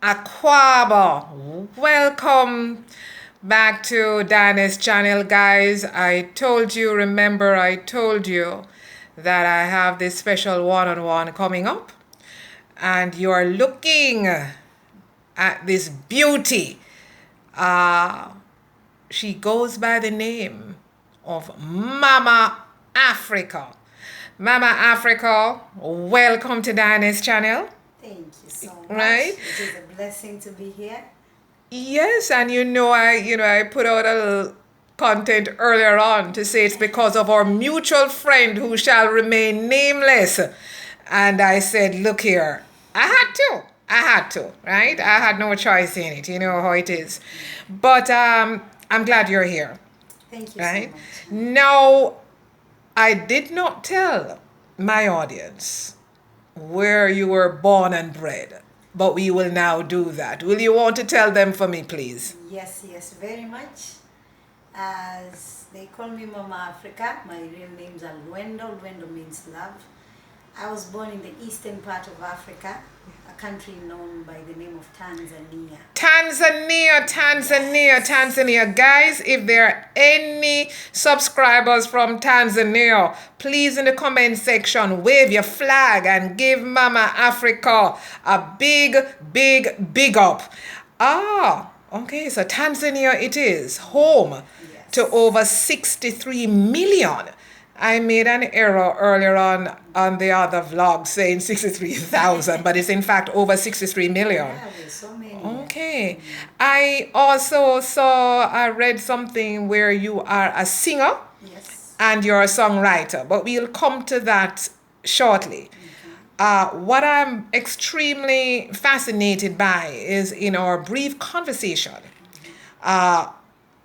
Aquaba. Welcome back to Dinah's channel, guys. Remember, I told you that I have this special one-on-one coming up, and you are looking at this beauty. Uh, she goes by the name of Mama Africa. Mama Africa, welcome to Dinah's channel. Thank you so much. Right? It is a blessing to be here. Yes, and I put out a little content earlier on to say it's because of our mutual friend who shall remain nameless. And I said, look here, I had to, right? I had no choice in it. You know how it is. But I'm glad you're here. Thank you Right? so much. Now, I did not tell my audience where you were born and bred, but we will now do that. Will you want to tell them for me, please? Yes, very much. As they call me Mama Africa, my real name's Alwendo. Alwendo means love. I was born in the eastern part of Africa, a country known by the name of Tanzania. Tanzania. Guys, if there are any subscribers from Tanzania, please in the comment section wave your flag and give Mama Africa a big up. Okay, so Tanzania it is, home to over 63 million. I made an error earlier on the other vlog saying 63,000, but it's in fact over 63 million. Yeah, there's so many. Okay. I read something where you are a singer Yes. and you're a songwriter, but we'll come to that shortly. What I'm extremely fascinated by is in our brief conversation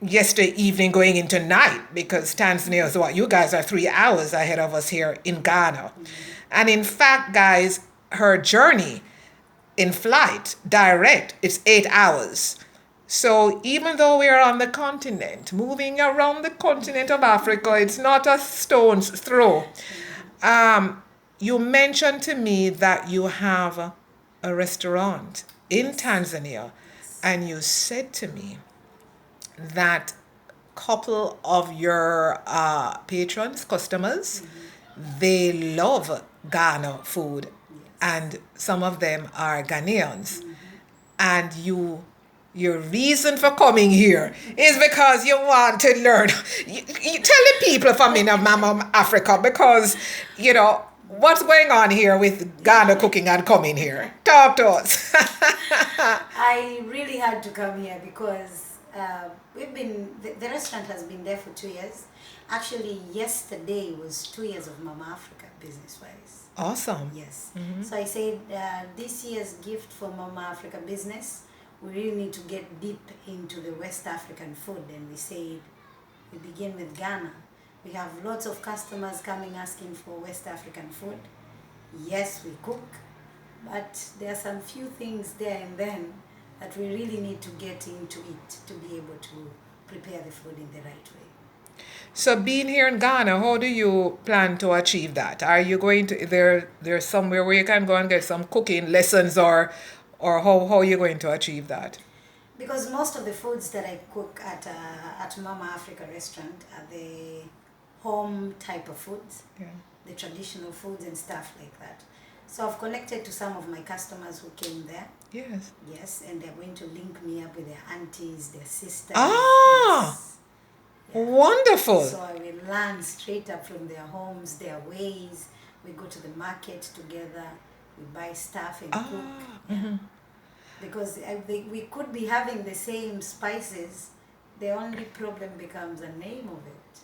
yesterday evening going into night, because Tanzania is what, you guys are 3 hours ahead of us here in Ghana. And in fact, guys, her journey in flight direct, it's 8 hours. So even though we are on the continent, moving around the continent of Africa, it's not a stone's throw. You mentioned to me that you have a restaurant in Tanzania, and you said to me that couple of your patrons, customers, they love Ghana food, and some of them are Ghanaians, and your reason for coming here is because you want to learn. You tell the people from in Mama Africa, because what's going on here with Ghana cooking and coming here. Talk to us. I really had to come here because the restaurant has been there for 2 years. Actually, yesterday was 2 years of Mama Africa business-wise. Awesome. Yes. So I said this year's gift for Mama Africa business, we really need to get deep into the West African food, and we said we begin with Ghana. We have lots of customers coming asking for West African food. Yes, we cook, but there are some few things there and then that we really need to get into it to be able to prepare the food in the right way. So being here in Ghana, how do you plan to achieve that? Are you going to there's somewhere where you can go and get some cooking lessons, or how are you going to achieve that? Because most of the foods that I cook at Mama Africa restaurant are the home type of foods, the traditional foods and stuff like that. So I've connected to some of my customers who came there. Yes, and they're going to link me up with their aunties, their sisters. Yes. Wonderful. So I will learn straight up from their homes, their ways. We go to the market together, we buy stuff and cook. Because we could be having the same spices, the only problem becomes the name of it.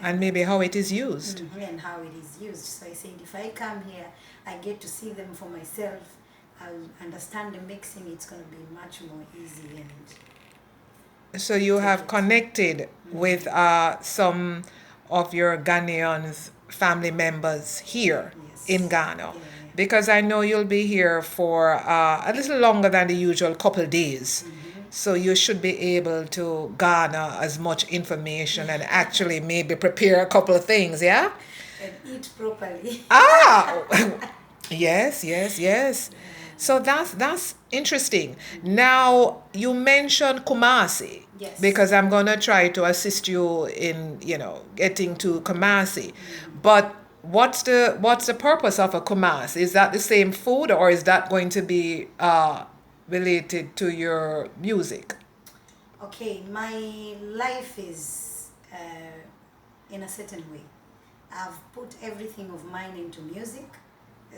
And maybe how it is used. And how it is used. So I said, if I come here, I get to see them for myself. I'll understand the mixing. It's going to be much more easy. And so you have connected with some of your Ghanaians family members here in Ghana, because I know you'll be here for a little longer than the usual couple days. So you should be able to garner as much information and actually maybe prepare a couple of things, yeah? And eat properly. Yes. So that's interesting. Now you mentioned Kumasi Yes. because I'm gonna try to assist you in getting to Kumasi, but what's the purpose of a Kumasi? Is that the same food or is that going to be related to your music? Okay, my life is in a certain way. I've put everything of mine into music,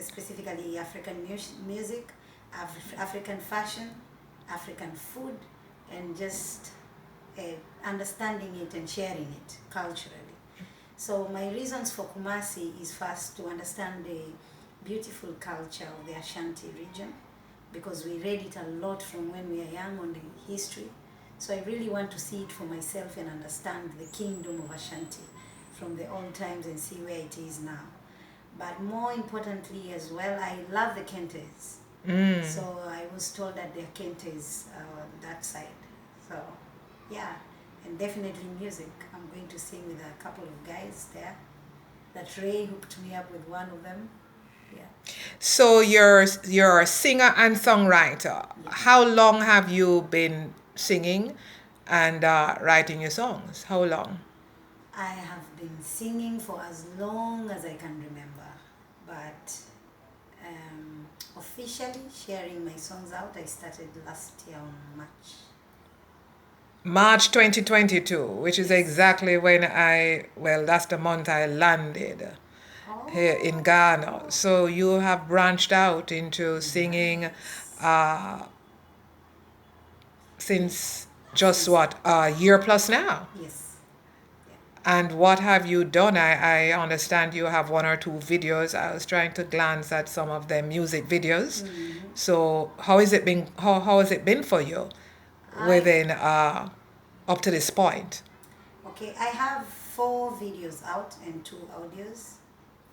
specifically African music, African fashion, African food, and just uh, understanding it and sharing it culturally. So my reasons for Kumasi is first to understand the beautiful culture of the Ashanti region, because we read it a lot from when we are young on the history. So I really want to see it for myself and understand the kingdom of Ashanti from the old times and see where it is now. But more importantly as well, I love the Kentes. So I was told that there are Kentes on that side. So yeah, and definitely music. I'm going to sing with a couple of guys there. That Ray hooked me up with one of them. Yeah. So you're a singer and songwriter. How long have you been singing and writing your songs? How long? I have been singing for as long as I can remember, but officially sharing my songs out, I started last year on March. March 2022, which is Yes. exactly when that's the month I landed here in Oh, Ghana. So you have branched out into singing since just since what, a year plus now? yes, yeah. And what have you done? I understand you have one or two videos. I was trying to glance at some of the music videos. So how has it been for you I within up to this point? Okay, I have 4 videos out and 2 audios.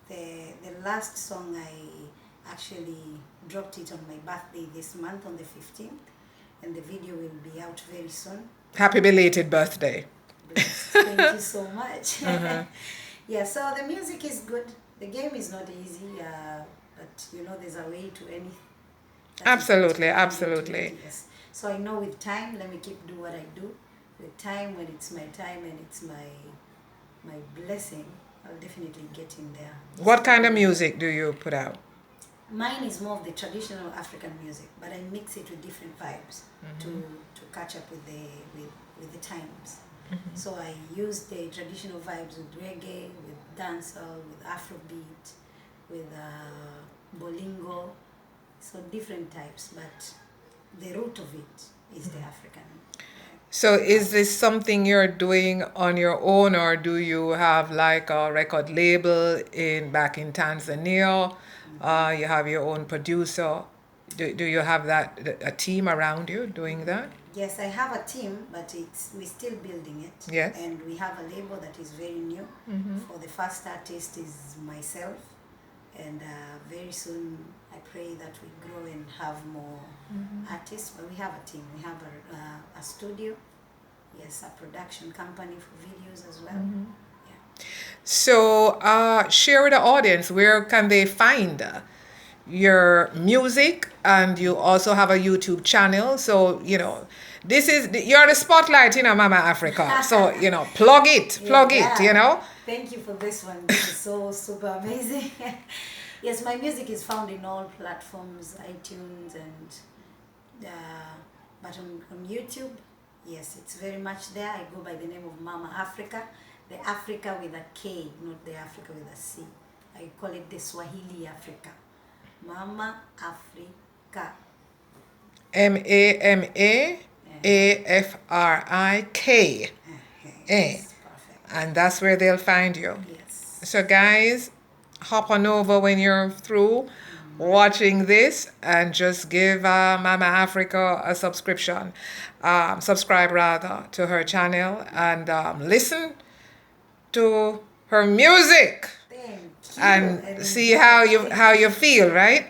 The last song I actually dropped it on my birthday this month on the 15th, and the video will be out very soon. Happy belated birthday. Blessed. Thank you so much. Yeah, so the music is good. The game is not easy, but there's a way to anything. Absolutely, absolutely. Yes. So I know with time, let me keep do what I do. With time, when it's my time and it's my blessing, I'll definitely get in there. What kind of music do you put out? Mine is more of the traditional African music, but I mix it with different vibes to catch up with the times. So I use the traditional vibes with reggae, with dancehall, with Afrobeat, with bolingo, so different types, but the root of it is the African. So is this something you're doing on your own, or do you have like a record label back in Tanzania? You have your own producer. Do you have a team around you doing that? Yes, I have a team, but we're still building it. Yes. And we have a label that is very new. For the first artist is myself, and very soon I pray that we grow and have more artists. But we have a team. We have a studio, yes, a production company for videos as well. Yeah. So share with the audience, where can they find your music? And you also have a YouTube channel. So, you're the spotlight, Mama Africa. So, plug it, Yeah. Thank you for this one. This is so super amazing. Yes, my music is found in all platforms, iTunes, and but on YouTube, yes, it's very much there. I go by the name of Mama Africa, the Africa with a K, not the Africa with a C. I call it the Swahili Africa. Mama Africa. MAMAAFRIK. Yes, perfect. And that's where they'll find you. Yes. So, guys, hop on over when you're through watching this and just give Mama Africa a subscription. Subscribe rather to her channel and listen to her music. Thank you. And see how you feel, right?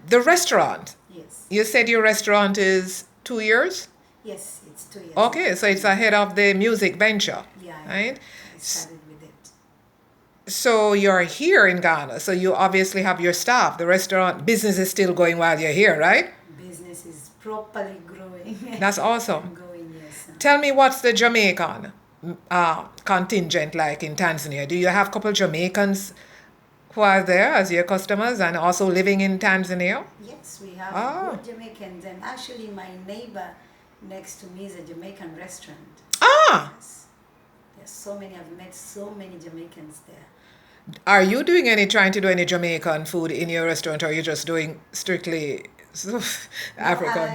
The restaurant. Yes. You said your restaurant is 2 years? Yes, it's 2 years. Okay, so it's ahead of the music venture, Yeah, right? I started with it. So you're here in Ghana. So you obviously have your staff. The restaurant business is still going while you're here, right? Business is properly growing. That's awesome. Going, yes. Tell me, what's the Jamaican contingent like in Tanzania? Do you have a couple Jamaicans who are there as your customers and also living in Tanzania? Yes, we have Ah. good Jamaicans, and actually, my neighbor next to me is a Jamaican restaurant. Ah, Yes, there's so many. I've met so many Jamaicans there. are you doing trying to do any Jamaican food in your restaurant, or are you just doing strictly No, African?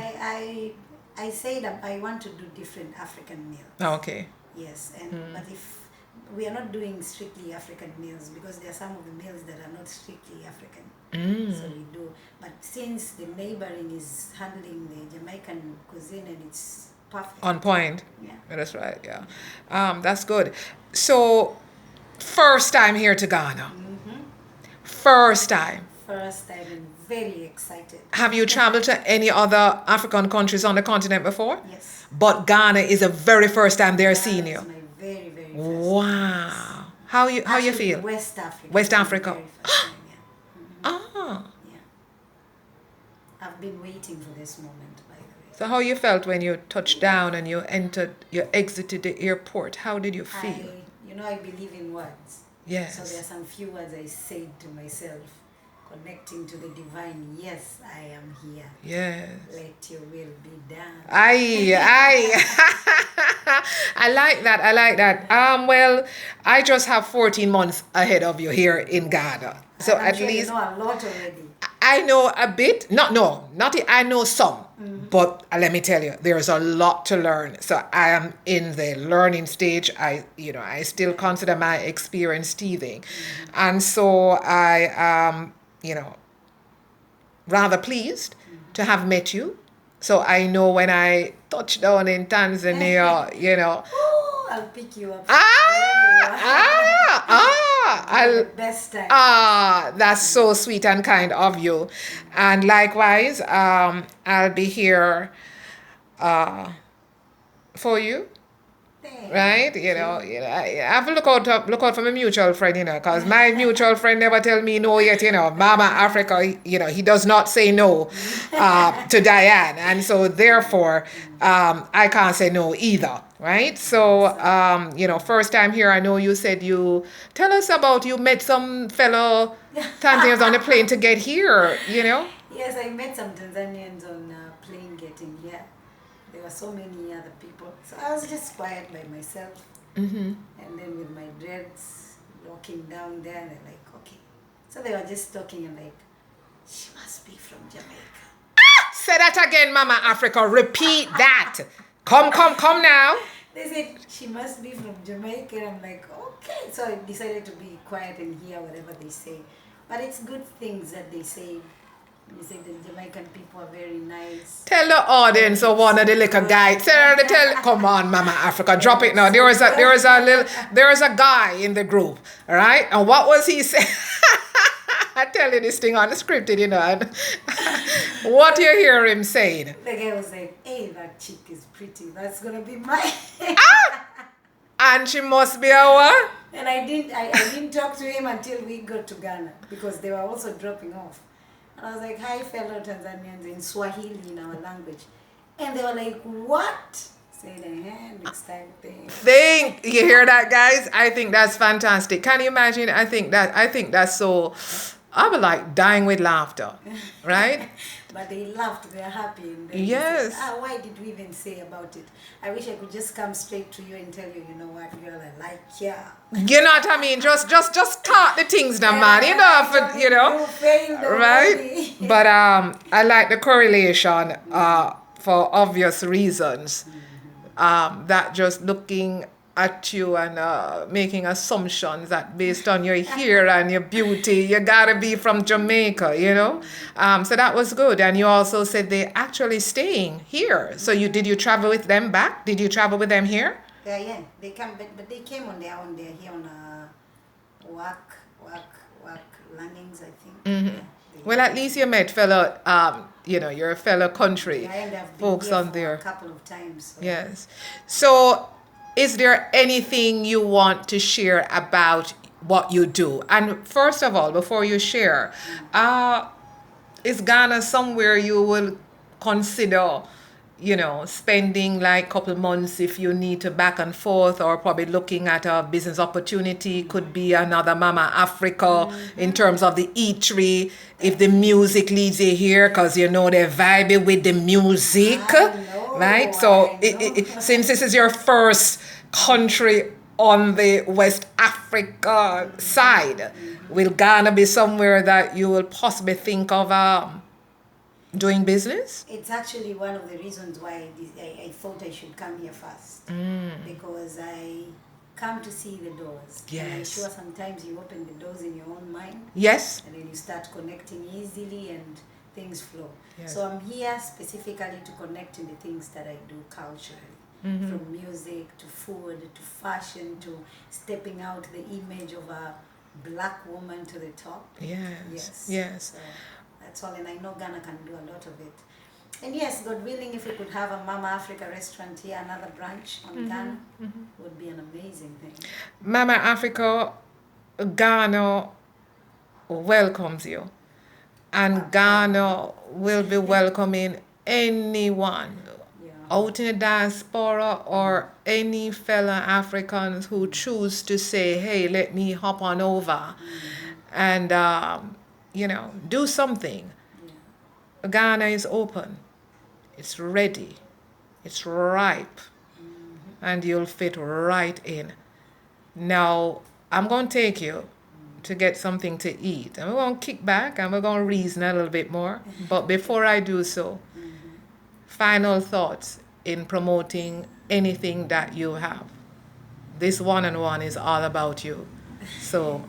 I say that I want to do different African meals. Okay. Yes, and but if we are not doing strictly African meals, because there are some of the meals that are not strictly African. So we do. But since the neighboring is handling the Jamaican cuisine, and it's perfect. On point. Yeah. That's right, yeah. That's good. So, first time here to Ghana. First time. First time, and very excited. Have you traveled to any other African countries on the continent before? Yes. But Ghana is the very first time they're That seeing is you. my very, very first time. Wow. How you Actually, feel? West Africa. West is my Africa. very first time, yeah. Ah. Yeah. I've been waiting for this moment, by the way. So how you felt when you touched down and you exited the airport? How did you feel? I believe in words. Yes. So there are some few words I said to myself, connecting to the divine. Yes, I am here. Yes. Let your will be done. I I like that. I like that. Well, I just have 14 months ahead of you here in Ghana. So And I'm at sure least you know a lot already. I know a bit. I know some. But let me tell you, there's a lot to learn. So I am in the learning stage. I still consider my experience teething. And so I am, rather pleased to have met you. So I know when I touch down in Tanzania, Oh, I'll pick you up. I'll, The best time. that's so sweet and kind of you. And likewise, I'll be here for you. Thank Right, I have to look out for my mutual friend, because my mutual friend never tell me no yet, Mama Africa, he does not say no to Diane, and so therefore, I can't say no either, right? So, first time here, I know you said tell us about you met some fellow Tanzanians on the plane to get here, Yes, I met some Tanzanians on plane getting here. There were so many other people. So I was just quiet by myself. And then with my dreads looking down there, and they're like, okay. So they were just talking and like, she must be from Jamaica. Say that again, Mama Africa. Repeat that. Come now. They said, she must be from Jamaica. And I'm like, okay. So I decided to be quiet and hear whatever they say. But it's good things that they say. They say the Jamaican people are very nice. Tell the audience of one of the little guys. Come on, Mama Africa, drop it now. There is a guy in the group, all right? And what was he saying? I tell you this thing unscripted, and what you hear him saying? The guy was like, hey, that chick is pretty. That's gonna be my. And she must be a what? And I didn't talk to him until we got to Ghana, because they were also dropping off. And I was like, hi, fellow Tanzanians, in Swahili, in our language. And they were like, what? Say next time thing. You hear that, guys? I think that's fantastic. Can you imagine? I think that's so. I'm like dying with laughter, right? But they laughed, they're happy. And then Yes. they said, why did we even say about it? I wish I could just come straight to you and tell you, you know what, girl, I like yeah. You know what I mean? Just talk the things now, man. You failed right? already. But I like the correlation for obvious reasons. That just looking at you and making assumptions that based on your hair and your beauty, you gotta be from Jamaica, So that was good. And you also said they actually staying here. So did you travel with them back? Did you travel with them here? Yeah. They come, but they came on their own. They're here on work landings, I think. Yeah, Well, at least you met fellow, your fellow country and I've been folks here on for there. a couple of times. So. Yes. So, is there anything you want to share about what you do. And first of all, before you share, is Ghana somewhere you will consider, spending like couple months if you need to back and forth, or probably looking at a business opportunity? Could be another Mama Africa in terms of the eatery. If the music leads you here, because they're vibing with the music, right? So since this is your first country on the West Africa side, will Ghana be somewhere that you will possibly think of doing business? It's actually one of the reasons why I thought I should come here first. Because I come to see the doors. And I'm Yes. sure sometimes you open the doors in your own mind. Yes. And then you start connecting easily and things flow. Yes. So I'm here specifically to connect in the things that I do culturally. From music to food to fashion to stepping out the image of a black woman to the top. Yes. Yes. So that's all, and I know Ghana can do a lot of it. And yes, God willing, if we could have a Mama Africa restaurant here, another branch on Ghana, would be an amazing thing. Mama Africa, Ghana welcomes you. And Ghana will be welcoming anyone Yeah. out in the diaspora, or any fellow Africans who choose to say, hey, let me hop on over and, do something. Yeah. Ghana is open. It's ready. It's ripe. And you'll fit right in. Now, I'm going to take you to get something to eat. And we're going to kick back and we're going to reason a little bit more. But before I do so, final thoughts in promoting anything that you have. This one-on-one is all about you. So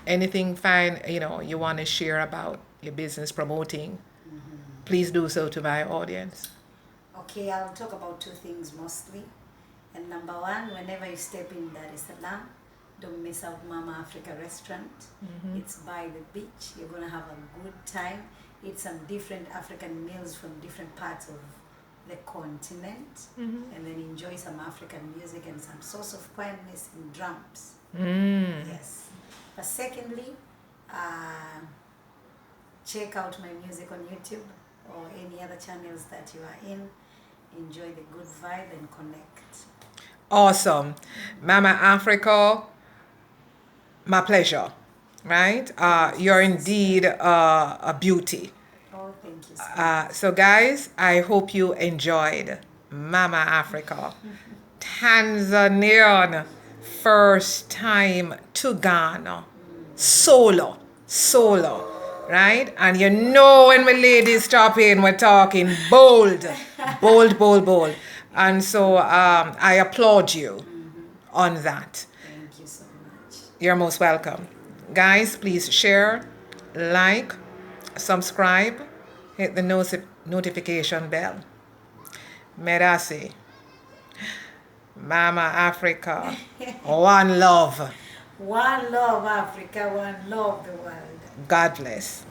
anything fine, you want to share about your business promoting, please do so to my audience. Okay, I'll talk about two things mostly. And number one, whenever you step in Dar es Salaam, don't miss out Mama Africa restaurant. It's by the beach. You're going to have a good time. Eat some different African meals from different parts of the continent. And then enjoy some African music and some source of quietness and drums. Yes. But secondly, check out my music on YouTube or any other channels that you are in. Enjoy the good vibe and connect. Awesome. Mama Africa, my pleasure, right? You're indeed a beauty. Oh, thank you so much. So guys, I hope you enjoyed Mama Africa. Tanzanian, first time to Ghana. Solo, right? And when we ladies stop in, we're talking bold. And so I applaud you on that. Thank you so much. You're most welcome. Guys, please share, like, subscribe, hit the notification bell. Merasi. Mama Africa. One love. One love, Africa. One love, the world. God bless.